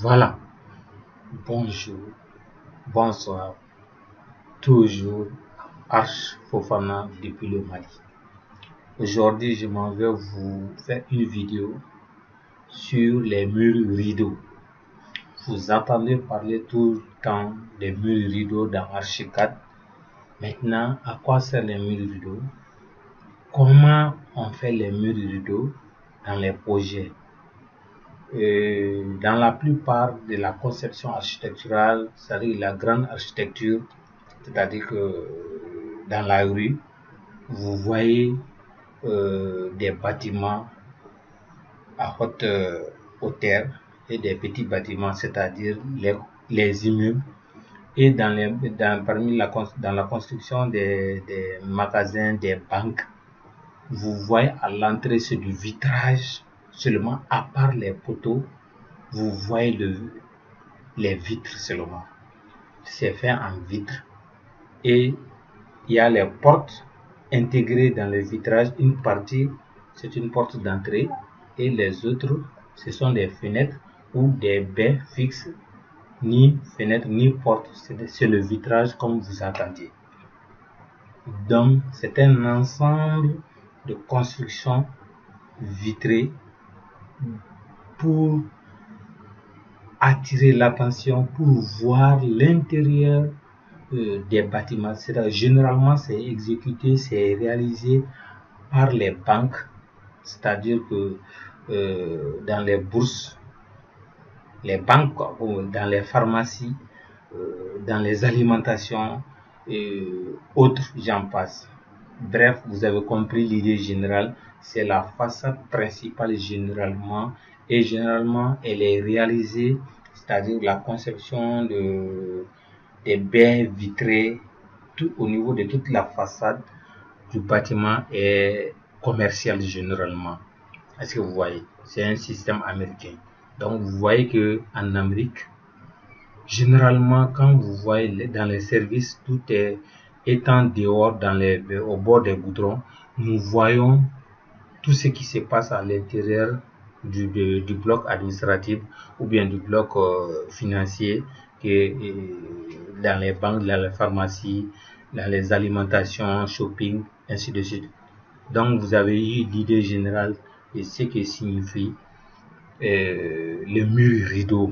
Voilà, bonjour, bonsoir, toujours Arch Fofana depuis le Mali. Aujourd'hui, je m'en vais vous faire une vidéo sur les murs rideaux. Vous entendez parler tout le temps des murs rideaux dans Archicad. Maintenant, à quoi servent les murs rideaux? Comment on fait les murs rideaux dans les projets? Dans la plupart de la conception architecturale, c'est-à-dire la grande architecture, c'est-à-dire que dans la rue, vous voyez des bâtiments à haute hauteur et des petits bâtiments, c'est-à-dire les immeubles. Et dans la construction des magasins, des banques, vous voyez à l'entrée, c'est du vitrage seulement, à part les poteaux, vous voyez les vitres seulement. C'est fait en vitre. Et il y a les portes intégrées dans le vitrage. Une partie, c'est une porte d'entrée. Et les autres, ce sont des fenêtres ou des baies fixes. Ni fenêtre, ni porte. C'est le vitrage comme vous entendiez. Donc, c'est un ensemble de constructions vitrées pour attirer l'attention, pour voir l'intérieur des bâtiments. Généralement, c'est exécuté, c'est réalisé par les banques, c'est-à-dire que dans les bourses, les banques, dans les pharmacies, dans les alimentations et autres, j'en passe. Bref, vous avez compris l'idée générale, c'est la façade principale généralement, et généralement elle est réalisée, c'est-à-dire la conception des baies vitrées tout au niveau de toute la façade du bâtiment est commercial généralement. Est-ce que vous voyez? C'est un système américain. Donc vous voyez que en Amérique, généralement quand vous voyez dans les services, tout est étant dehors au bord des goudrons, nous voyons tout ce qui se passe à l'intérieur du bloc administratif ou bien du bloc financier, dans les banques, dans les pharmacies, dans les alimentations, shopping, ainsi de suite. Donc vous avez eu l'idée générale de ce que signifie le mur rideau.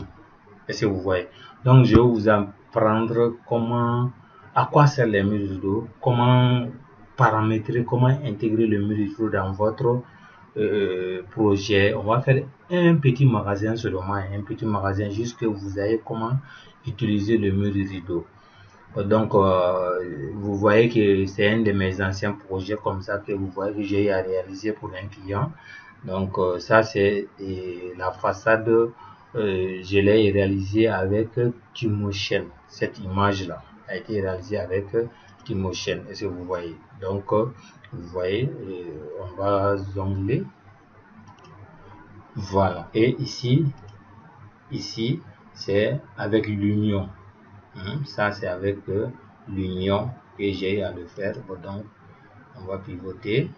Est-ce que vous voyez? Donc je vais vous apprendre à quoi servent les murs rideaux, comment paramétrer, comment intégrer le mur rideau dans votre projet. On va faire un petit magasin seulement, un petit magasin juste que vous ayez comment utiliser le mur rideau. Donc vous voyez que c'est un de mes anciens projets comme ça que vous voyez que j'ai à réaliser pour un client. Donc ça c'est la façade, je l'ai réalisé avec Timotion. Cette image là a été réalisée avec Timotion. Est-ce que vous voyez? Donc vous voyez, on va jongler. Voilà. Et ici c'est avec l'union. Ça c'est avec l'union que j'ai à le faire. Donc on va pivoter.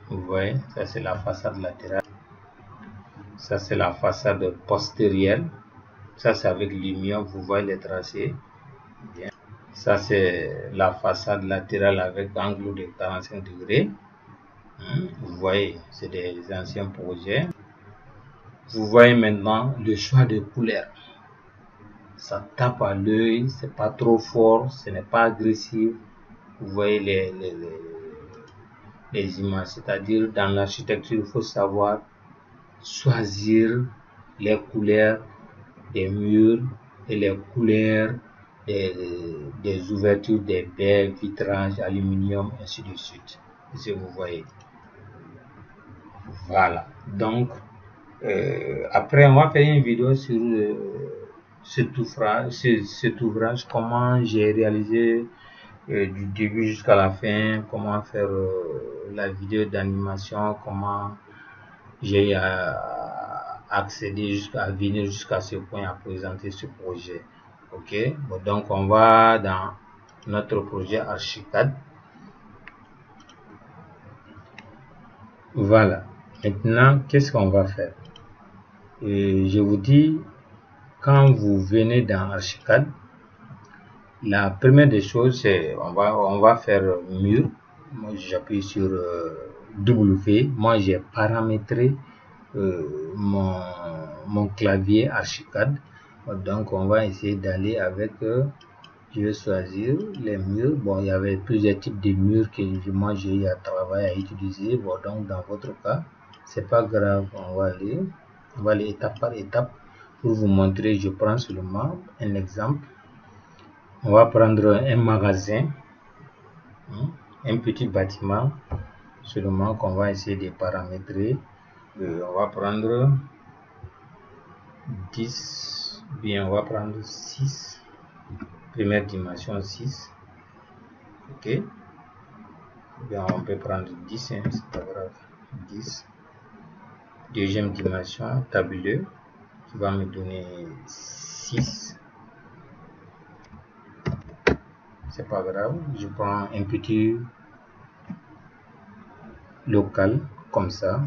Vous voyez, ça c'est la façade latérale, ça c'est la façade postérieure, ça c'est avec l'union, vous voyez les tracés. Bien. Ça c'est la façade latérale avec angle de 45 degrés. Vous voyez, c'est des anciens projets. Vous voyez maintenant le choix de couleur. Ça tape à l'œil, c'est pas trop fort, ce n'est pas agressif. Vous voyez les images, c'est-à-dire dans l'architecture, il faut savoir choisir les couleurs des murs et les couleurs des ouvertures des baies, vitrages, aluminium, ainsi de suite. Si vous voyez. Voilà. Donc, après, on va faire une vidéo sur cet ouvrage, comment j'ai réalisé du début jusqu'à la fin, comment faire la vidéo d'animation, comment j'ai accédé à venir jusqu'à ce point à présenter ce projet. Ok, bon, donc on va dans notre projet Archicad. Voilà, Maintenant, qu'est-ce qu'on va faire? Et je vous dis, quand vous venez dans Archicad, la première des choses, c'est on va faire mur. Moi, j'appuie sur W. Moi, j'ai paramétré mon clavier Archicad. Donc, on va essayer d'aller avec. Je vais choisir les murs. Bon, il y avait plusieurs types de murs que moi j'ai eu à travailler à utiliser. Bon, donc dans votre cas, c'est pas grave. On va aller étape par étape pour vous montrer. Je prends seulement un exemple. On va prendre un magasin, un petit bâtiment seulement qu'on va essayer de paramétrer. On va prendre 10, bien on va prendre 6, première dimension 6, ok, bien on peut prendre 10, hein, c'est pas grave, 10, deuxième dimension tabuleux qui va me donner 6, c'est pas grave, je prends un petit local comme ça,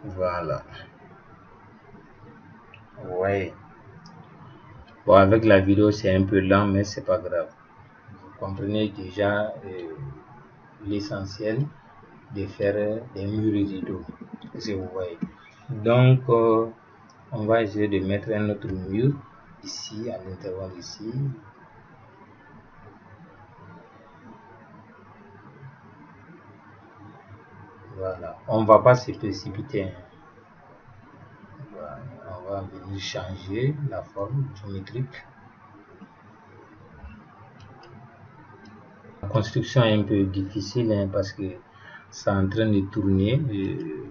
voilà. Ouais. Bon, avec la vidéo, c'est un peu lent, mais c'est pas grave. Vous comprenez déjà l'essentiel de faire des murs rideaux. Si vous voyez. Donc, on va essayer de mettre un autre mur ici, à l'intervalle ici. Voilà. On va pas se précipiter. Voilà. On va venir changer la forme géométrique. La construction est un peu difficile hein, parce que c'est en train de tourner.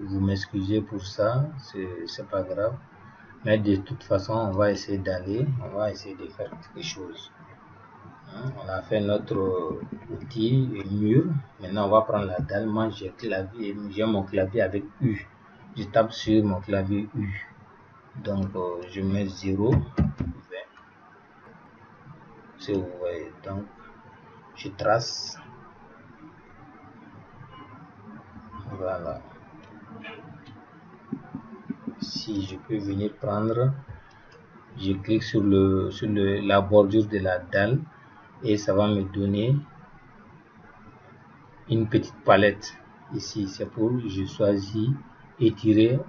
Vous m'excusez pour ça, c'est pas grave. Mais de toute façon, on va essayer d'aller, on va essayer de faire quelque chose. Hein, on a fait notre outil mur. Maintenant, on va prendre la dalle. Moi, j'ai mon clavier avec U. Je tape sur mon clavier U. Donc, je mets 0, 20. Si vous voyez, donc, je trace. Voilà. Si je peux venir prendre, je clique sur la bordure de la dalle et ça va me donner une petite palette. Ici, c'est pour, je choisis étirer,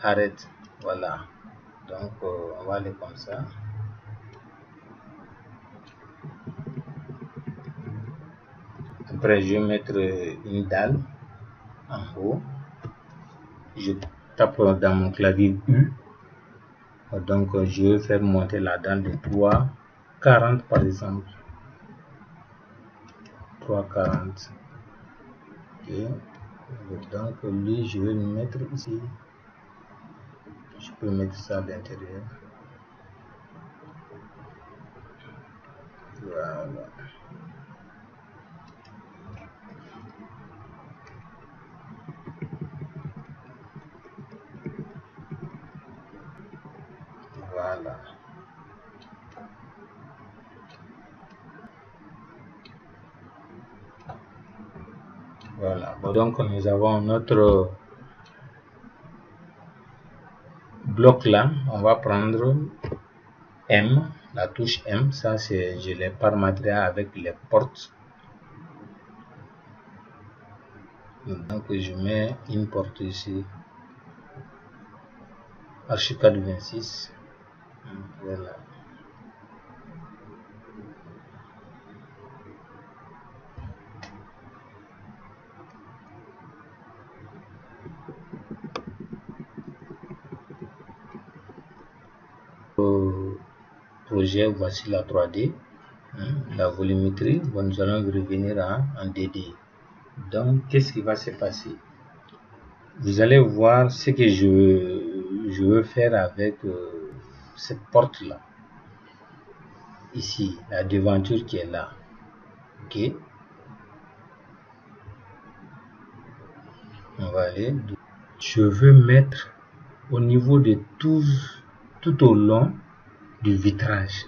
arrête. Voilà. Donc, on va aller comme ça. Après, je vais mettre une dalle en haut. Je tape dans mon clavier U. Donc, je vais faire monter la dalle de 3,40 par exemple. 3,40. Ok. Donc, lui, je vais le mettre ici. Je peux mettre ça à l'intérieur. Voilà. Voilà. Voilà. Bon, donc, nous avons notre bloc là. On va prendre M, la touche M. Ça, c'est, je l'ai paramétré avec les portes. Donc, je mets une porte ici. Archicad 26. Voilà. Projet, voici la 3D, la volumétrie. Bon, nous allons revenir en 2D. Donc, qu'est-ce qui va se passer? Vous allez voir ce que je veux faire avec cette porte-là. Ici, la devanture qui est là. Ok. On va aller. Je veux mettre au niveau de tout au long du vitrage.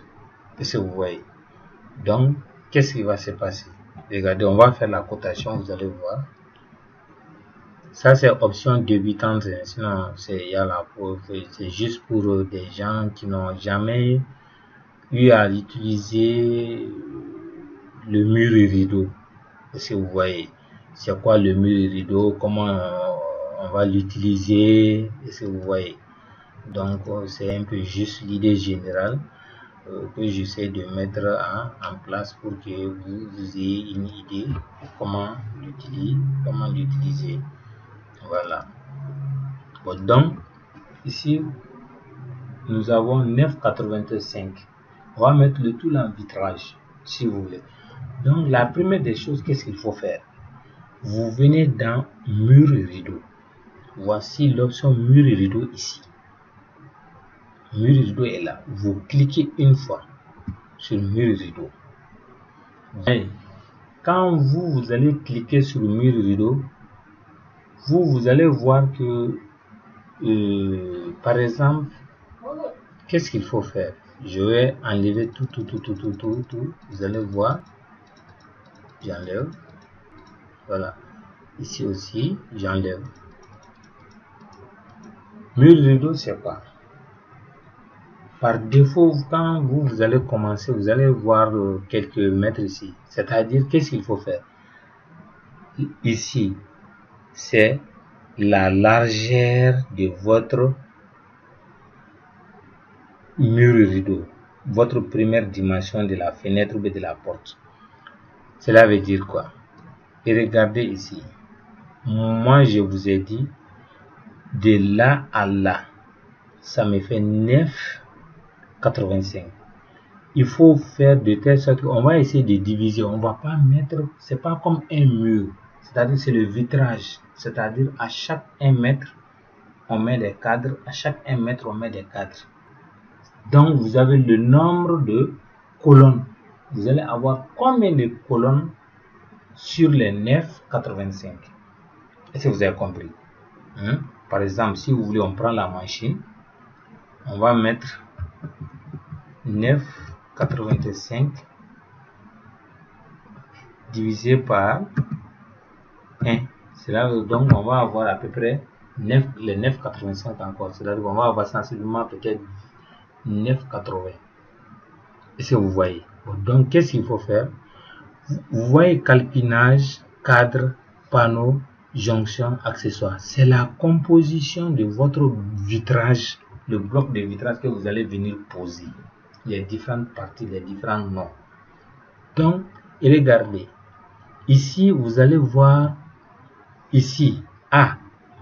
Qu'est-ce que vous voyez? Donc, qu'est-ce qui va se passer? Regardez, on va faire la cotation, vous allez voir. Ça, c'est option débutante. Sinon, c'est juste pour des gens qui n'ont jamais eu à utiliser le mur et rideau. Si vous voyez, c'est quoi le mur et rideau, comment on va l'utiliser, si vous voyez. Donc, c'est un peu juste l'idée générale que j'essaie de mettre en place pour que vous ayez une idée de comment l'utiliser. Voilà. Bon, donc, ici, nous avons 9,85. On va mettre le tout en vitrage, si vous voulez. Donc, la première des choses, qu'est-ce qu'il faut faire? Vous venez dans mur et rideau. Voici l'option mur et rideau ici. Mur et rideau est là. Vous cliquez une fois sur mur et rideau. Et quand vous allez cliquer sur mur et rideau, vous allez voir que, par exemple, qu'est-ce qu'il faut faire? Je vais enlever tout. Vous allez voir. J'enlève. Voilà. Ici aussi, j'enlève. Mur et rideau, c'est quoi? Par défaut, quand vous allez commencer, vous allez voir quelques mètres ici. C'est-à-dire, qu'est-ce qu'il faut faire? Ici, c'est la largeur de votre mur rideau, votre première dimension de la fenêtre ou de la porte. Cela veut dire quoi? Et regardez ici. Moi, je vous ai dit, de là à là, ça me fait 9,85. Il faut faire de telle sorte qu'on va essayer de diviser. On va pas mettre, c'est pas comme un mur. C'est-à-dire, c'est le vitrage. C'est-à-dire, à chaque 1 mètre, on met des cadres. À chaque 1 mètre, on met des cadres. Donc, vous avez le nombre de colonnes. Vous allez avoir combien de colonnes sur les 9,85? Est-ce que vous avez compris? Par exemple, si vous voulez, on prend la machine. On va mettre 9,85 divisé par 1. Cela veut donc on va avoir à peu près 9, les 9,85 encore. C'est-à-dire qu'on va avoir sensiblement peut-être 9,80. Est-ce que vous voyez? Donc, qu'est-ce qu'il faut faire? Vous voyez calpinage, cadre, panneau, jonction, accessoire. C'est la composition de votre vitrage, le bloc de vitrage que vous allez venir poser. Les différentes parties, les différents noms. Donc, regardez. Ici, vous allez voir, ici, A,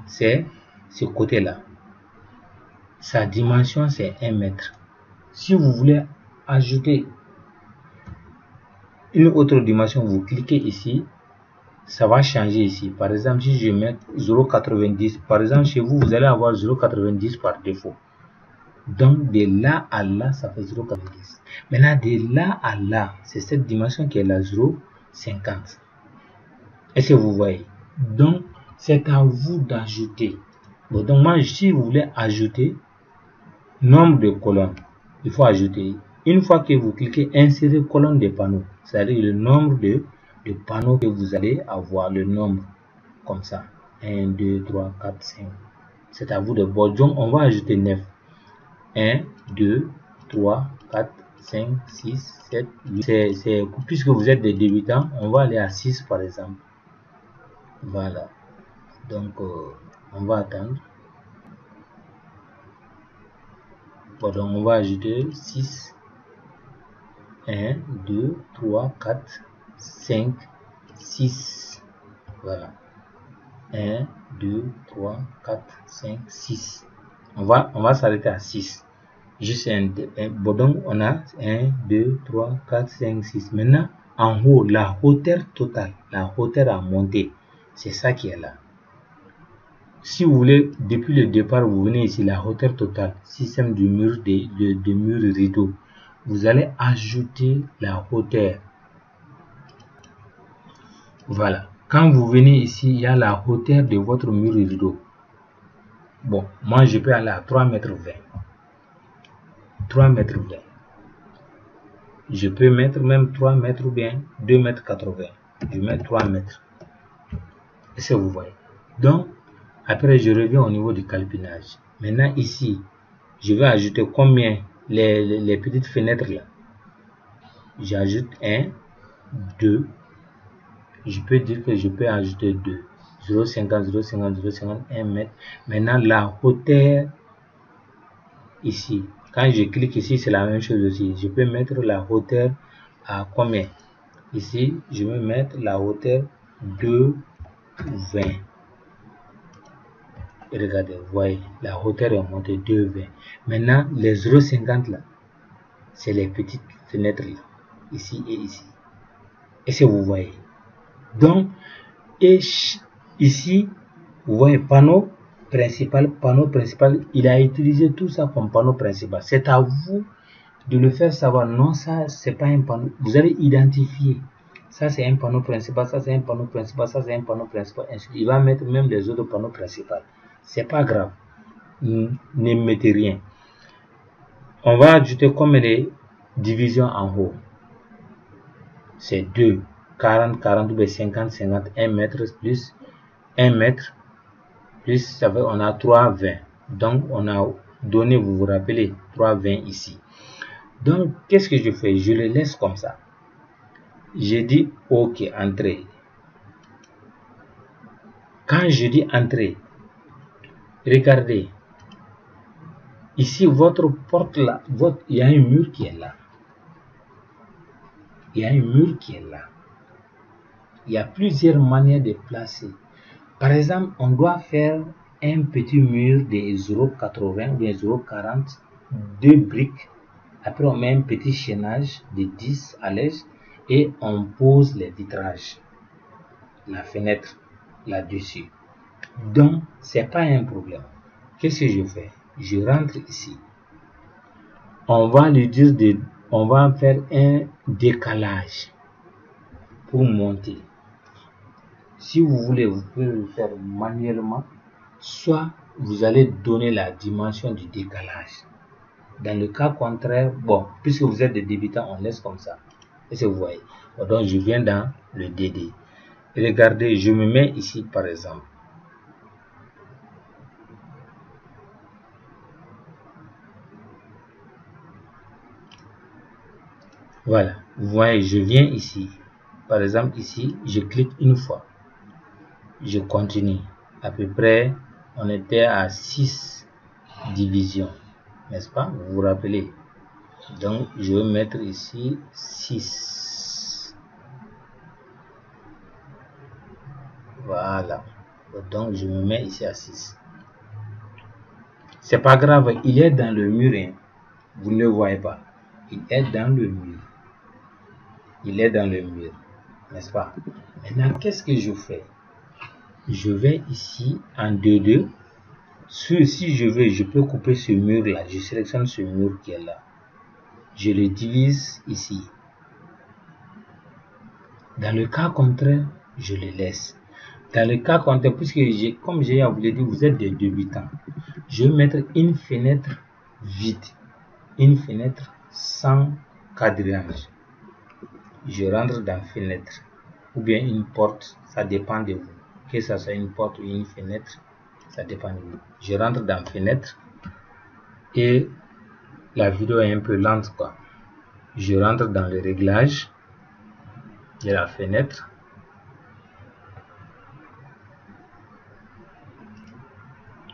c'est ce côté-là. Sa dimension, c'est 1 mètre. Si vous voulez ajouter une autre dimension, vous cliquez ici, ça va changer ici. Par exemple, si je mets 0,90, par exemple, chez vous, vous allez avoir 0,90 par défaut. Donc, de là à là, ça fait 0,90. Maintenant, de là à là, c'est cette dimension qui est la 0,50. Est-ce que vous voyez? Donc, c'est à vous d'ajouter. Bon, donc, moi, si vous voulez ajouter nombre de colonnes, il faut ajouter. Une fois que vous cliquez insérer colonne de panneaux, c'est-à-dire le nombre de panneaux que vous allez avoir, le nombre comme ça. 1, 2, 3, 4, 5. C'est à vous de voir. Donc, on va ajouter 9. 1, 2, 3, 4, 5, 6, 7, 8. Puisque vous êtes des débutants, on va aller à 6 par exemple. Voilà. Donc, on va attendre. Bon, donc, on va ajouter 6. 1, 2, 3, 4, 5, 6. Voilà. 1, 2, 3, 4, 5, 6. On va s'arrêter à 6. Juste bon, donc on a 1, 2, 3, 4, 5, 6. Maintenant, en haut, la hauteur totale, la hauteur à monter, c'est ça qui est là. Si vous voulez, depuis le départ, vous venez ici, la hauteur totale, système du mur de mur rideau. Vous allez ajouter la hauteur. Voilà. Quand vous venez ici, il y a la hauteur de votre mur rideau. Bon, moi je peux aller à 3,20 m. 3,20 m. Je peux mettre même 3 mètres ou bien 2,80 m. Je mets 3 mètres. Est-ce que vous voyez? Donc, Après, je reviens au niveau du calpinage. Maintenant, ici, je vais ajouter combien les petites fenêtres là. J'ajoute 1, 2. Je peux dire que je peux ajouter 2. 0,50, 0,50, 0,50, 1 mètre. Maintenant, la hauteur ici. Quand je clique ici, c'est la même chose aussi. Je peux mettre la hauteur à combien? Ici, je vais mettre la hauteur de 20. Et regardez, vous voyez, la hauteur est montée de 20. Maintenant, les 0,50 là, c'est les petites fenêtres là, ici et ici. Est-ce que vous voyez? Donc, et ici, vous voyez, panneau principal, il a utilisé tout ça comme panneau principal. C'est à vous de le faire savoir. Non, ça, c'est pas un panneau. Vous allez identifier. Ça, c'est un panneau principal, ça, c'est un panneau principal, ça, c'est un panneau principal. Il va mettre même les autres panneaux principaux. C'est pas grave. Ne mettez rien. On va ajouter comme les divisions en haut. C'est 2, 40, 40, 50, 50, 1 mètre plus 1 mètre plus, ça fait, on a 3, 20. Donc, on a donné, vous vous rappelez, 3, 20 ici. Donc, qu'est-ce que je fais? Je le laisse comme ça. J'ai dit OK, entrée. Quand je dis entrée, regardez. Ici, votre porte là, il y a un mur qui est là. Il y a un mur qui est là. Il y a plusieurs manières de placer. Par exemple, on doit faire un petit mur de 0,80 ou bien 0,40, 2 briques. Après, on met un petit chaînage de 10 à l'aise et on pose les vitrages, la fenêtre là-dessus. Donc, c'est pas un problème. Qu'est-ce que je fais? Je rentre ici. On va lui dire on va faire un décalage pour monter. Si vous voulez, vous pouvez le faire manuellement, soit vous allez donner la dimension du décalage. Dans le cas contraire, bon, puisque vous êtes des débutants, on laisse comme ça. Est-ce que vous voyez? Donc, je viens dans le DD. Et regardez, je me mets ici, par exemple. Voilà, vous voyez, je viens ici. Par exemple, ici, je clique une fois. Je continue. À peu près, on était à 6 divisions. N'est-ce pas? Vous vous rappelez? Donc, je vais mettre ici 6. Voilà. Donc, je me mets ici à 6. C'est pas grave, il est dans le mur. Hein. Vous ne le voyez pas. Il est dans le mur. Il est dans le mur. N'est-ce pas? Maintenant, qu'est-ce que je fais? Je vais ici en 2-2. Si je veux, je peux couper ce mur-là. Je sélectionne ce mur qui est là. Je le divise ici. Dans le cas contraire, je le laisse. Dans le cas contraire, puisque comme j'ai vous l'ai dit, vous êtes des débutants, je vais mettre une fenêtre vide, une fenêtre sans quadrillage. Je rentre dans fenêtre ou bien une porte, ça dépend de vous. Que ce soit une porte ou une fenêtre, ça dépend de vous. Je rentre dans fenêtre et la vidéo est un peu lente quoi. Je rentre dans le réglage de la fenêtre.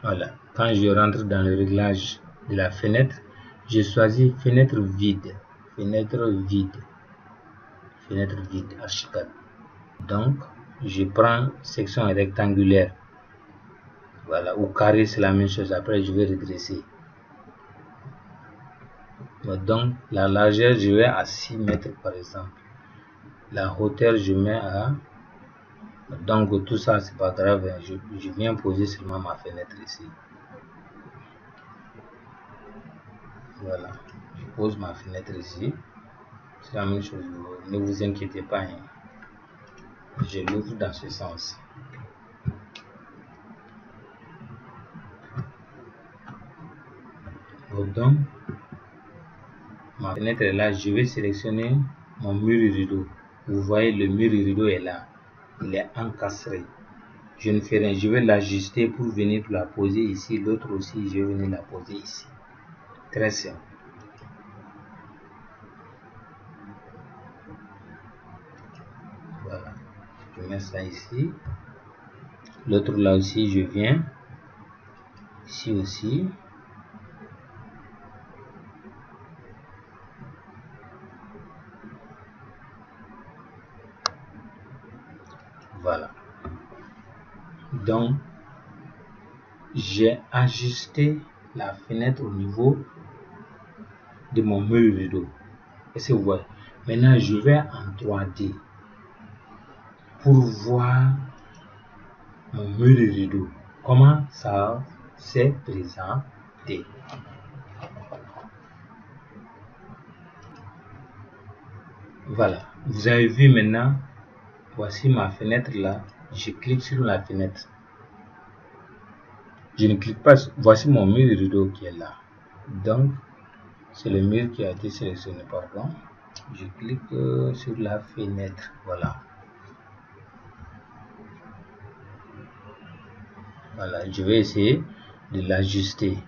Voilà, quand je rentre dans le réglage de la fenêtre, je choisis fenêtre vide, fenêtre vide, fenêtre vide, H4. Donc, je prends section rectangulaire, voilà, ou carré, c'est la même chose. Après, je vais redresser. Donc, la largeur, je vais à 6 mètres par exemple. La hauteur, je mets à... Donc, tout ça, c'est pas grave. Je viens poser seulement ma fenêtre ici. Voilà, je pose ma fenêtre ici. C'est la même chose. Ne vous inquiétez pas. Hein. Je l'ouvre dans ce sens. Donc, ma fenêtre est là. Je vais sélectionner mon mur rideau. Vous voyez, le mur rideau est là. Il est encastré. Je ne fais rien. Je vais l'ajuster pour venir la poser ici. L'autre aussi, je vais venir la poser ici. Très simple. Voilà. Je mets ça ici. L'autre là aussi, je viens. Ici aussi. Voilà. Donc, j'ai ajusté la fenêtre au niveau de mon mur rideau. Est-ce que vous voyez? Maintenant, je vais en 3D pour voir mon mur rideau. Comment ça s'est présenté. Voilà. Vous avez vu maintenant. Voici ma fenêtre là. Je clique sur la fenêtre. Je ne clique pas. Voici mon mur rideau qui est là. Donc, c'est le mur qui a été sélectionné. Pardon. Je clique sur la fenêtre. Voilà. Voilà. Je vais essayer de l'ajuster.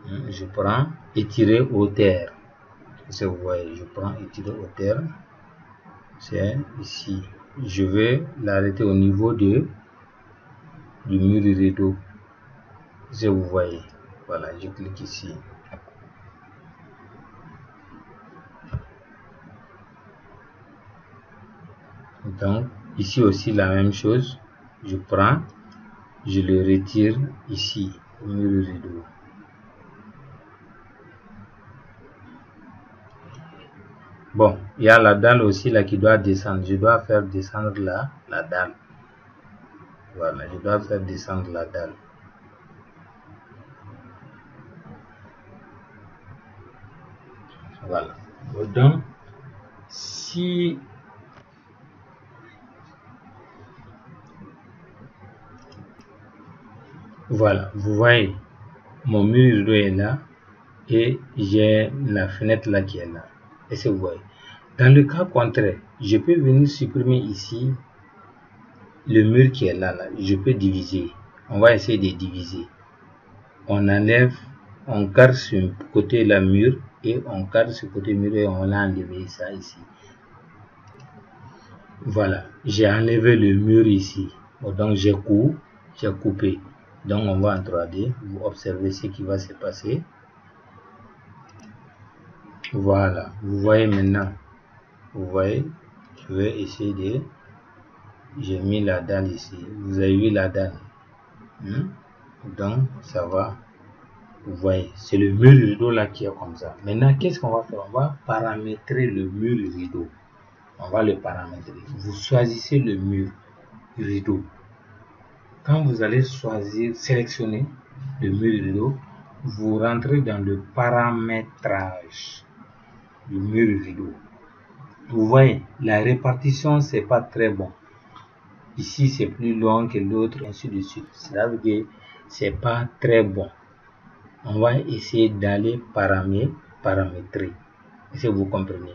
Je prends étirer hauteur. Si vous voyez, je prends étirer hauteur. C'est ici. Je vais l'arrêter au niveau du mur rideau. Si vous voyez, voilà, je clique ici. Donc ici aussi la même chose. Je prends, je le retire ici au mur rideau. Bon, il y a la dalle aussi là qui doit descendre. Je dois faire descendre la dalle. Voilà, je dois faire descendre la dalle. Voilà. Donc, si voilà, vous voyez, mon mur rideau est là et j'ai la fenêtre là qui est là. Est-ce que vous voyez? Dans le cas contraire, je peux venir supprimer ici le mur qui est là. Je peux diviser. On va essayer de diviser. On enlève, on carre sur le côté la mur et on carre sur le côté mur et on a enlevé ça ici. Voilà, j'ai enlevé le mur ici. Donc j'ai coupé. Donc on va en 3D. Vous observez ce qui va se passer. Voilà, vous voyez maintenant. Vous voyez, je vais essayer de... J'ai mis la dalle ici. Vous avez vu la dalle. Donc ça va. Vous voyez, c'est le mur rideau là qui est comme ça. Maintenant, qu'est-ce qu'on va faire? On va paramétrer le mur rideau. On va le paramétrer. Vous choisissez le mur rideau. Quand vous allez choisir, sélectionner le mur rideau, vous rentrez dans le paramétrage du mur rideau. Vous voyez, la répartition, c'est pas très bon. Ici, c'est plus long que l'autre, ainsi de suite. Cela veut dire que c'est pas très bon. On va essayer d'aller paramétrer. Est-ce que vous comprenez?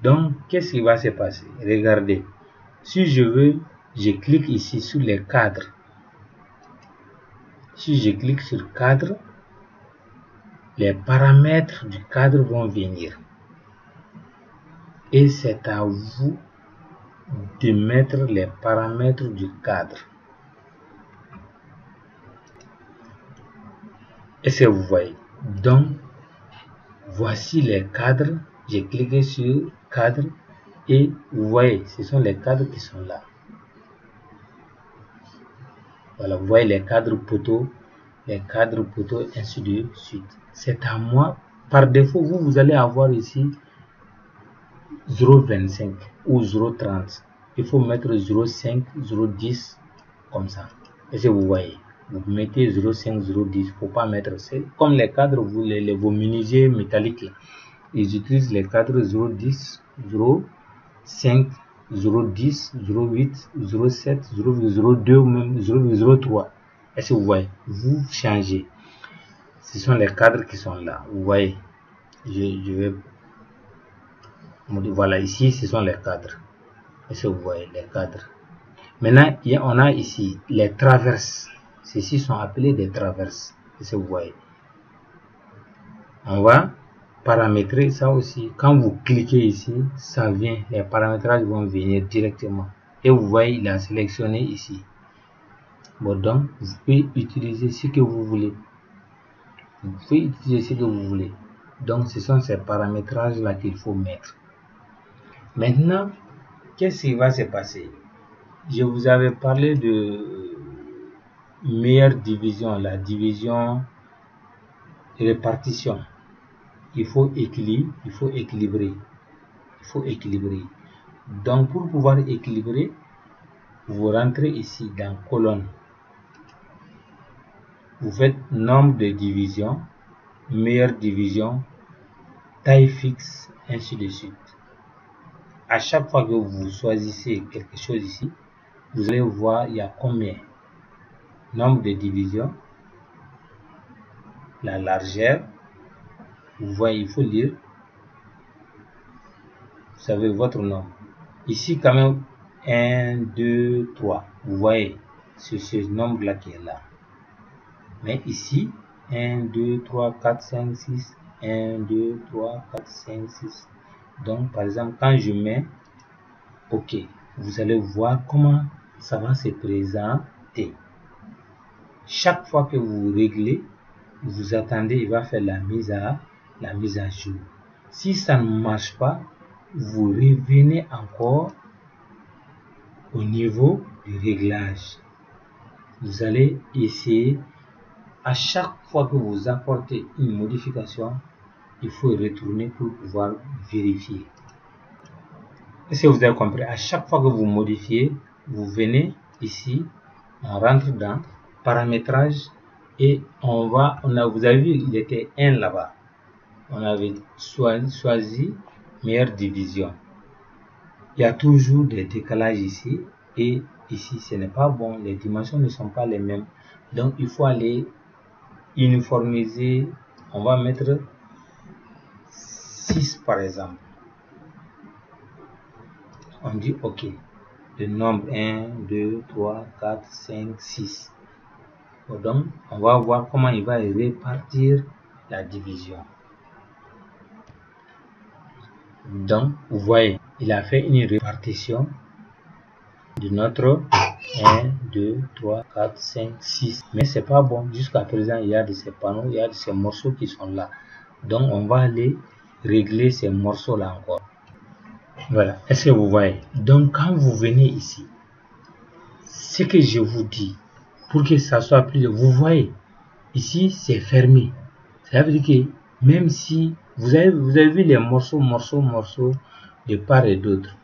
Donc, qu'est-ce qui va se passer? Regardez. Si je veux, je clique ici sur les cadres. Si je clique sur cadre, les paramètres du cadre vont venir. Et c'est à vous de mettre les paramètres du cadre. Est-ce que vous voyez? Donc, voici les cadres. J'ai cliqué sur cadre et vous voyez, ce sont les cadres qui sont là. Voilà, vous voyez les cadres poteaux, ainsi de suite. C'est à moi. Par défaut, vous allez avoir ici 0,25 ou 0,30. Il faut mettre 0,5, 0,10 comme ça. Est-ce que vous voyez? Vous mettez 0,5, 0,10. Il ne faut pas mettre. C'est comme les cadres, vos menuisiers métalliques là. Ils utilisent les cadres 0,10, 0,5, 0,10, 0,8, 0,7, 0,02 ou même 0,03. Est-ce que vous voyez? Vous changez. Ce sont les cadres qui sont là. Vous voyez? Je vais... Voilà, ici, ce sont les cadres. Est-ce que vous voyez les cadres? Maintenant, on a ici les traverses. Ceux-ci sont appelés des traverses. Vous voyez. On va paramétrer ça aussi. Quand vous cliquez ici, ça vient. Les paramétrages vont venir directement. Et vous voyez, il a sélectionné ici. Bon, donc, vous pouvez utiliser ce que vous voulez. Vous pouvez utiliser ce que vous voulez. Donc, ce sont ces paramétrages-là qu'il faut mettre. Maintenant, qu'est-ce qui va se passer? Je vous avais parlé de meilleure division, la division répartition. Il faut équilibrer. Donc, pour pouvoir équilibrer, vous rentrez ici dans colonne. Vous faites nombre de divisions, meilleure division, taille fixe, ainsi de suite. À chaque fois que vous choisissez quelque chose ici, vous allez voir il y a combien. Nombre de divisions, la largeur, vous voyez, il faut lire. Vous savez votre nombre. Ici, quand même, 1, 2, 3. Vous voyez, c'est ce nombre-là qui est là. Mais ici, 1, 2, 3, 4, 5, 6. 1, 2, 3, 4, 5, 6. Donc, par exemple, quand je mets OK, vous allez voir comment ça va se présenter. Chaque fois que vous réglez, vous attendez, il va faire la mise à jour. Si ça ne marche pas, vous revenez encore au niveau du réglage. Vous allez essayer, à chaque fois que vous apportez une modification, il faut retourner pour pouvoir vérifier. Est-ce que vous avez compris? À chaque fois que vous modifiez, vous venez ici, on rentre dans paramétrage et vous avez vu, il était 1 là-bas. On avait choisi meilleure division. Il y a toujours des décalages ici et ici ce n'est pas bon, les dimensions ne sont pas les mêmes. Donc il faut aller uniformiser. On va mettre 6 par exemple. On dit OK. Le nombre 1, 2, 3, 4, 5, 6. Donc, on va voir comment il va répartir la division. Donc, vous voyez, il a fait une répartition de notre 1, 2, 3, 4, 5, 6. Mais c'est pas bon. Jusqu'à présent, il y a de ces panneaux, il y a de ces morceaux qui sont là. Donc, on va aller régler ces morceaux-là encore. Voilà. Est-ce que vous voyez? Donc, quand vous venez ici, ce que je vous dis, pour que ça soit plus... Vous voyez, ici, c'est fermé. Ça veut dire que même si vous avez vu les morceaux de part et d'autre.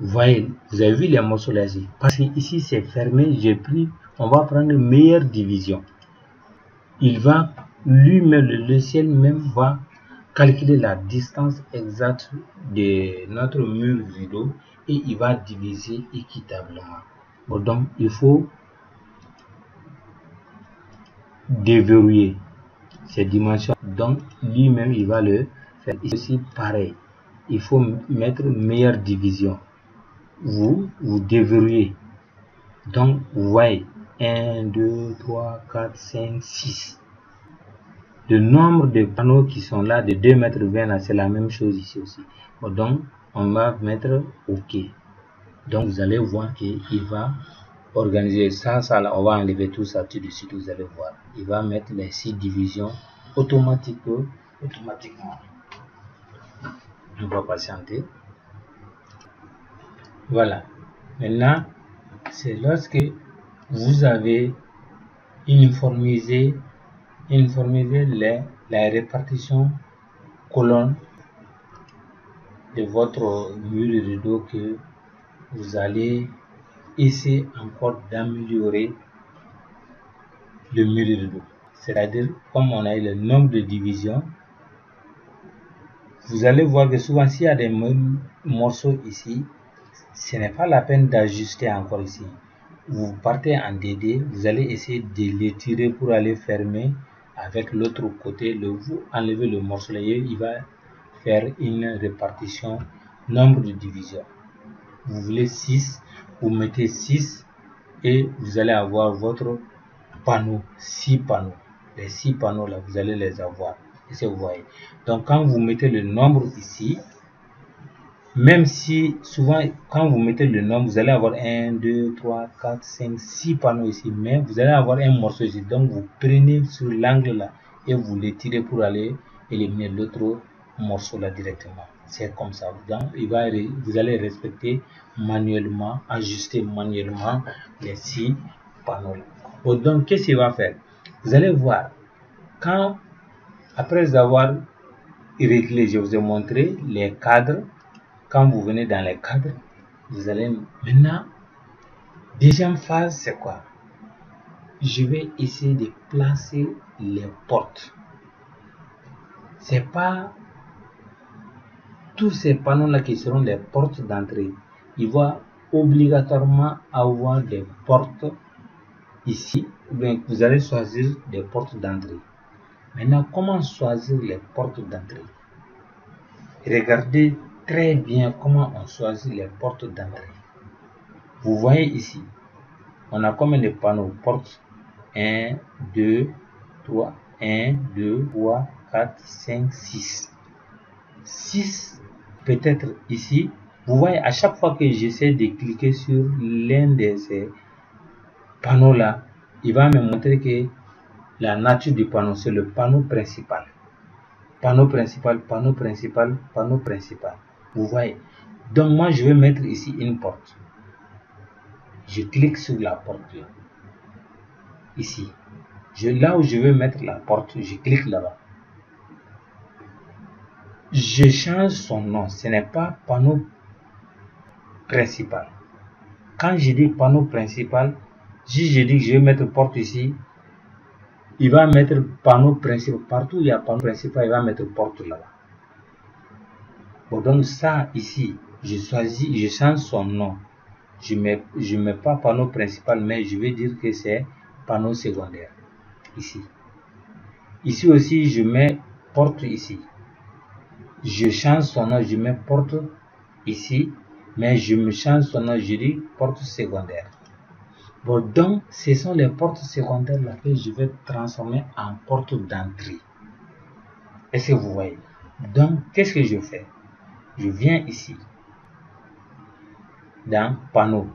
Vous voyez, vous avez vu les morceaux là ici. Parce que ici, c'est fermé. On va prendre une meilleure division. Il va, lui-même, le logiciel même va calculer la distance exacte de notre mur rideau et il va diviser équitablement. Bon, donc, il faut déverrouiller ces dimensions. Donc, lui-même, il va le faire. Ici, pareil. Il faut mettre meilleure division. Vous déverrouillez. Donc, vous voyez, 1, 2, 3, 4, 5, 6. Le nombre de panneaux qui sont là de 2,20 m, c'est la même chose ici aussi. Bon, donc, on va mettre OK. Donc, vous allez voir qu'il va organiser ça là, on va enlever tout ça tout de suite, vous allez voir. Il va mettre les 6 divisions automatiquement. On va patienter. Voilà. Maintenant, c'est lorsque vous avez uniformisé la répartition colonne de votre mur de rideau que vous allez essayer encore d'améliorer le mur de rideau. C'est-à-dire, comme on a eu le nombre de divisions, vous allez voir que souvent s'il y a des morceaux ici, ce n'est pas la peine d'ajuster encore ici. Vous partez en DD, vous allez essayer de l'étirer pour aller fermer avec l'autre côté. Vous enlevez le morceau, il va faire une répartition nombre de divisions. Vous voulez 6, vous mettez 6 et vous allez avoir votre panneau, 6 panneaux. Les 6 panneaux là, vous allez les avoir. Et vous voyez. Donc quand vous mettez le nombre ici, même si souvent quand vous mettez le nombre, vous allez avoir 1, 2, 3, 4, 5, 6 panneaux ici, mais vous allez avoir un morceau ici. Donc vous prenez sur l'angle là et vous l'étirez pour aller éliminer l'autre morceau là directement. C'est comme ça. Donc vous allez respecter manuellement, ajuster manuellement les 6 panneaux là. Bon, donc qu'est-ce qu'il va faire? Vous allez voir, quand après avoir réglé, je vous ai montré les cadres. Quand vous venez dans les cadres, vous allez maintenant, deuxième phase, c'est quoi? Je vais essayer de placer les portes. C'est pas tous ces panneaux là qui seront les portes d'entrée. Il va obligatoirement avoir des portes ici. Donc vous allez choisir des portes d'entrée. Maintenant, comment choisir les portes d'entrée? Regardez très bien comment on choisit les portes d'entrée. Vous voyez ici, on a combien de panneaux? Portes 1, 2, 3, 1, 2, 3, 4, 5, 6. 6 peut-être ici. Vous voyez, à chaque fois que j'essaie de cliquer sur l'un de ces panneaux là, il va me montrer que la nature du panneau, c'est le panneau principal. Panneau principal, panneau principal, panneau principal. Vous voyez. Donc moi, je vais mettre ici une porte. Je clique sur la porte là. Ici. Là où je veux mettre la porte, je clique là-bas. Je change son nom. Ce n'est pas panneau principal. Quand je dis panneau principal, si je dis que je vais mettre porte ici, il va mettre panneau principal. Partout où il y a panneau principal, il va mettre porte là-bas. Bon, donc ça ici, je change son nom. Je mets pas panneau principal, mais je vais dire que c'est panneau secondaire. Ici. Ici aussi, je mets porte ici. Je change son nom, je mets porte ici, mais je me change son nom, je dis porte secondaire. Bon, donc, ce sont les portes secondaires là que je vais transformer en porte d'entrée. Est-ce que vous voyez? Donc, qu'est-ce que je fais? Je viens ici, dans panneau.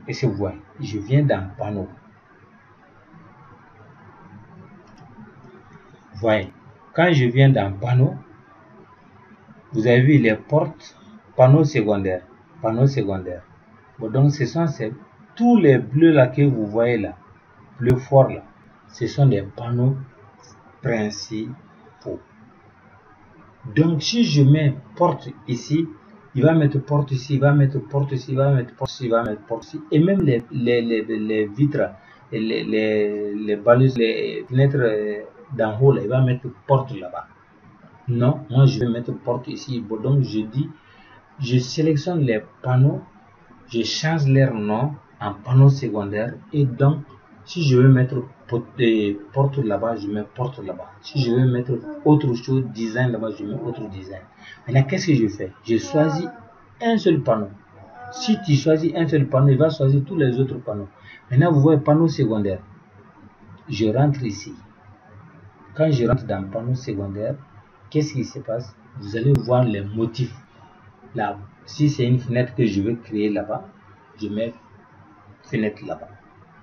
Est-ce que vous voyez? Je viens dans panneau. Vous voyez? Quand je viens dans panneau, vous avez vu les portes, panneau secondaire, panneau secondaire. Bon, donc ce sont tous les bleus là que vous voyez là, bleu fort là, ce sont des panneaux principaux. Donc si je mets porte ici, il va mettre porte ici, il va mettre porte ici, il va mettre porte ici, il va mettre porte ici. Et même les vitres, les baluches, les fenêtres d'en haut là, il va mettre porte là-bas. Non, moi je vais mettre porte ici. Bon, donc je dis, je sélectionne les panneaux, je change leur nom en panneau secondaire et donc si je veux mettre porte là-bas, je mets porte là-bas. Si je veux mettre autre chose, design là-bas, je mets autre design. Maintenant, qu'est-ce que je fais? Je choisis un seul panneau. Si tu choisis un seul panneau, il va choisir tous les autres panneaux. Maintenant, vous voyez panneau secondaire. Je rentre ici. Quand je rentre dans le panneau secondaire, qu'est-ce qui se passe? Vous allez voir les motifs. Là, si c'est une fenêtre que je veux créer là-bas, je mets fenêtre là-bas.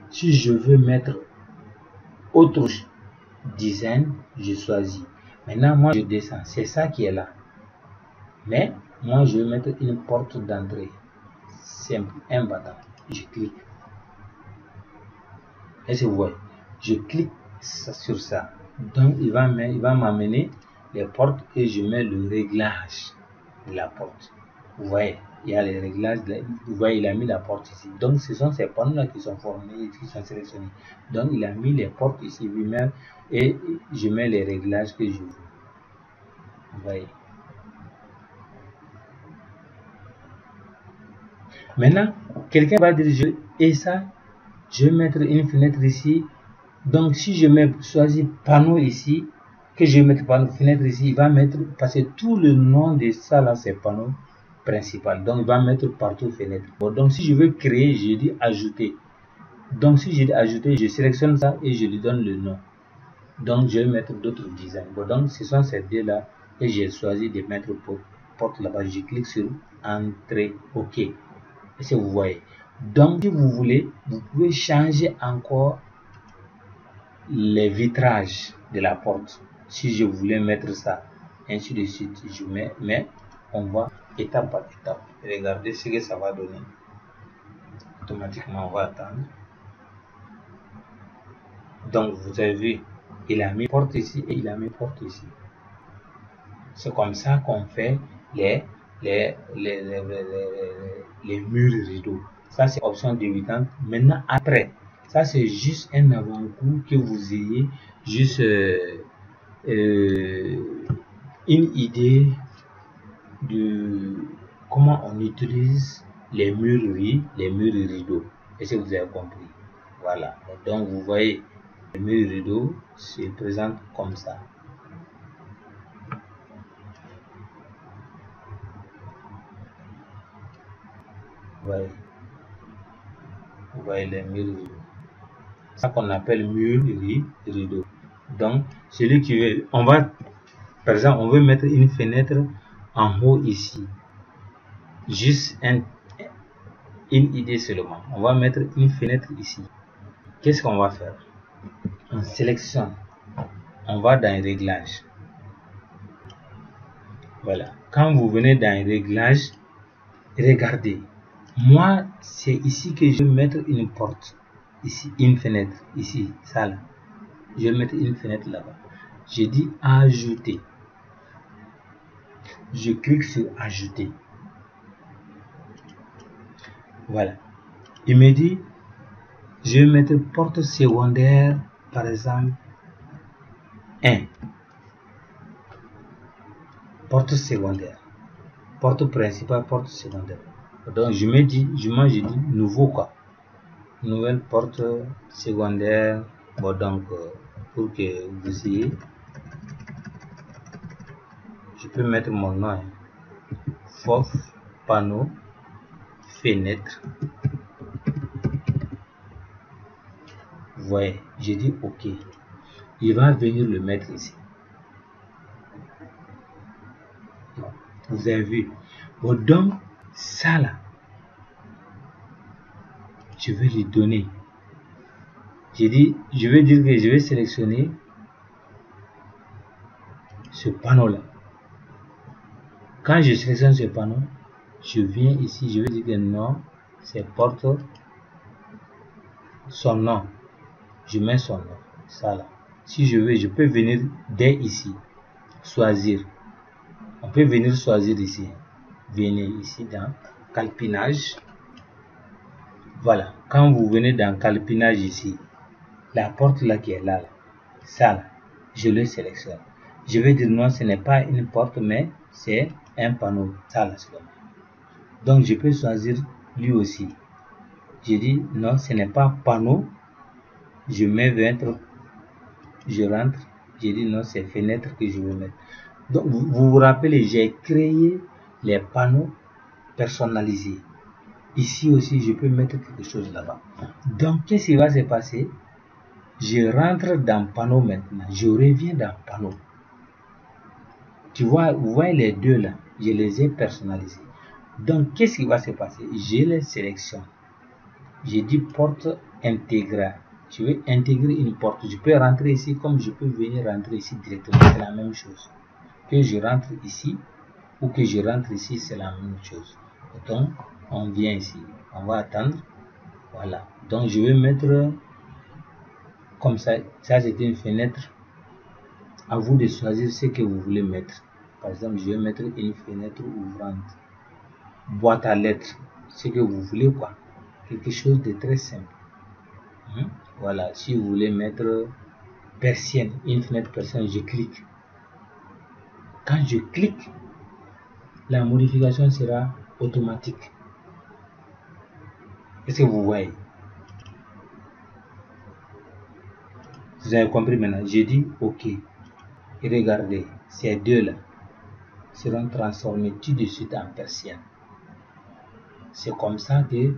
Si je veux mettre autre design, je choisis. Maintenant, moi, je descends. C'est ça qui est là. Mais, moi, je vais mettre une porte d'entrée. Simple, un bâton. Je clique. Est-ce que vous voyez? Je clique sur ça. Donc, il va m'amener les portes et je mets le réglage de la porte. Vous voyez, il y a les réglages. Vous voyez, il a mis la porte ici. Donc, ce sont ces panneaux-là qui sont formés, qui sont sélectionnés. Donc, il a mis les portes ici lui-même et je mets les réglages que je veux. Vous voyez. Maintenant, quelqu'un va dire, et ça, je vais mettre une fenêtre ici. Donc, si je choisis panneau ici, que je vais mettre panneau fenêtre ici, il va mettre, parce que tout le nom de ça là, c'est panneau principal. Donc, il va mettre partout fenêtre. Bon, donc, si je veux créer, je dis ajouter. Donc, si je dis ajouter, je sélectionne ça et je lui donne le nom. Donc, je vais mettre d'autres designs. Bon, donc, ce sont ces deux-là et j'ai choisi de mettre porte là-bas. Je clique sur Entrée. OK. Est-ce que vous voyez? Donc, si vous voulez, vous pouvez changer encore les vitrages de la porte. Si je voulais mettre ça, ainsi de suite, je mets, mais on va étape par étape. Regardez ce que ça va donner. Automatiquement, on va attendre. Donc, vous avez vu, il a mis porte ici et il a mis porte ici. C'est comme ça qu'on fait les murs rideaux. Ça, c'est option débutante. Maintenant, après, ça, c'est juste un avant-goût que vous ayez juste une idée de comment on utilise les murs rideaux. Est-ce que vous avez compris? Voilà. Donc, vous voyez, les murs rideaux se présentent comme ça. Vous voyez les murs rideaux. C'est ça qu'on appelle mur rideau. Donc, celui qui veut, on va, par exemple, on veut mettre une fenêtre en haut ici. Juste une idée seulement. On va mettre une fenêtre ici. Qu'est-ce qu'on va faire? On sélectionne. On va dans Réglages. Voilà. Quand vous venez dans Réglages, regardez. Moi, c'est ici que je vais mettre une porte. Ici, une fenêtre. Ici, ça là. Je vais mettre une fenêtre là-bas. Je dis ajouter. Je clique sur ajouter. Voilà. Il me dit, je vais mettre porte secondaire, par exemple, 1. Porte secondaire. Porte principale, porte secondaire. Donc, je dis nouveau quoi. Nouvelle porte secondaire. Bon, donc, pour que vous ayez, je peux mettre mon nom. Hein. FOF, panneau, fenêtre. Vous voyez, j'ai dit OK. Il va venir le mettre ici. Vous avez vu. Bon, donc, ça là, je vais lui donner. J'ai dit, je vais dire que je vais sélectionner ce panneau là. Quand je sélectionne ce panneau, je viens ici, je vais dire que non, c'est porte son nom. Je mets son nom, ça là. Si je veux, je peux venir dès ici, choisir. On peut venir choisir ici. Venez ici dans calpinage. Voilà. Quand vous venez dans calpinage ici, la porte là qui est là, ça là, je le sélectionne. Je vais dire non, ce n'est pas une porte, mais c'est un panneau. Ça là, c'est donc je peux choisir lui aussi. Je dis non, ce n'est pas panneau. Je mets ventre, je rentre. Je dis non, c'est fenêtre que je veux mettre. Donc vous vous rappelez, j'ai créé les panneaux personnalisés. Ici aussi, je peux mettre quelque chose là-bas. Donc, qu'est-ce qui va se passer? Je rentre dans panneau maintenant. Je reviens dans panneau. Tu vois, vous voyez les deux là, je les ai personnalisés. Donc, qu'est-ce qui va se passer? Je les sélectionne. Je dis porte intégrale. Je vais intégrer une porte. Je peux rentrer ici comme je peux venir rentrer ici directement. C'est la même chose. Que je rentre ici ou que je rentre ici, c'est la même chose. Donc, on vient ici. On va attendre. Voilà. Donc, je vais mettre comme ça. Ça, c'est une fenêtre. À vous de choisir ce que vous voulez mettre. Par exemple, je vais mettre une fenêtre ouvrante. Boîte à lettres. Ce que vous voulez, quoi. Quelque chose de très simple. Voilà. Si vous voulez mettre persienne, une fenêtre persienne, je clique. Quand je clique, la modification sera automatique. Est-ce que vous voyez? Vous avez compris maintenant? J'ai dit OK. Et regardez, ces deux-là seront transformés tout de suite en persienne. C'est comme ça que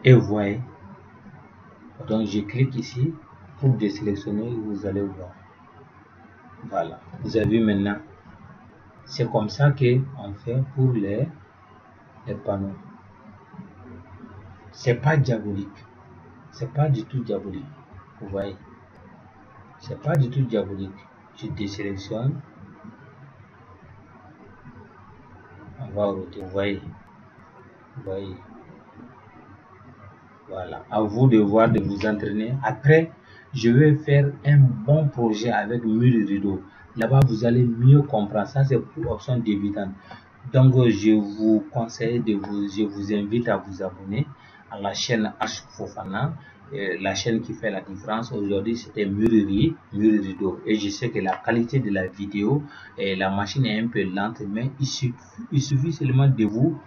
et voyez. Donc je clique ici pour désélectionner, vous allez voir. Voilà, vous avez vu maintenant. C'est comme ça que on fait pour les panneaux. C'est pas diabolique. C'est pas du tout diabolique. Vous voyez. C'est pas du tout diabolique. Je désélectionne. On va router. Vous voyez. Vous voyez. Voilà. À vous de voir, de vous entraîner. Après, je vais faire un bon projet avec mur et rideau. Là-bas, vous allez mieux comprendre. Ça, c'est pour option débutante. Donc, je vous conseille je vous invite à vous abonner à la chaîne H Fofana, la chaîne qui fait la différence. Aujourd'hui, c'était mur et rideau. Et je sais que la qualité de la vidéo, la machine est un peu lente, mais il suffit seulement de vous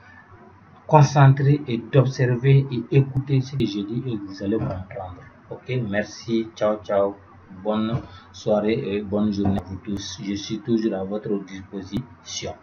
concentrer et d'observer et écouter ce que je dis et vous allez comprendre. Ok, merci, ciao, ciao. Bonne soirée et bonne journée à vous tous. Je suis toujours à votre disposition.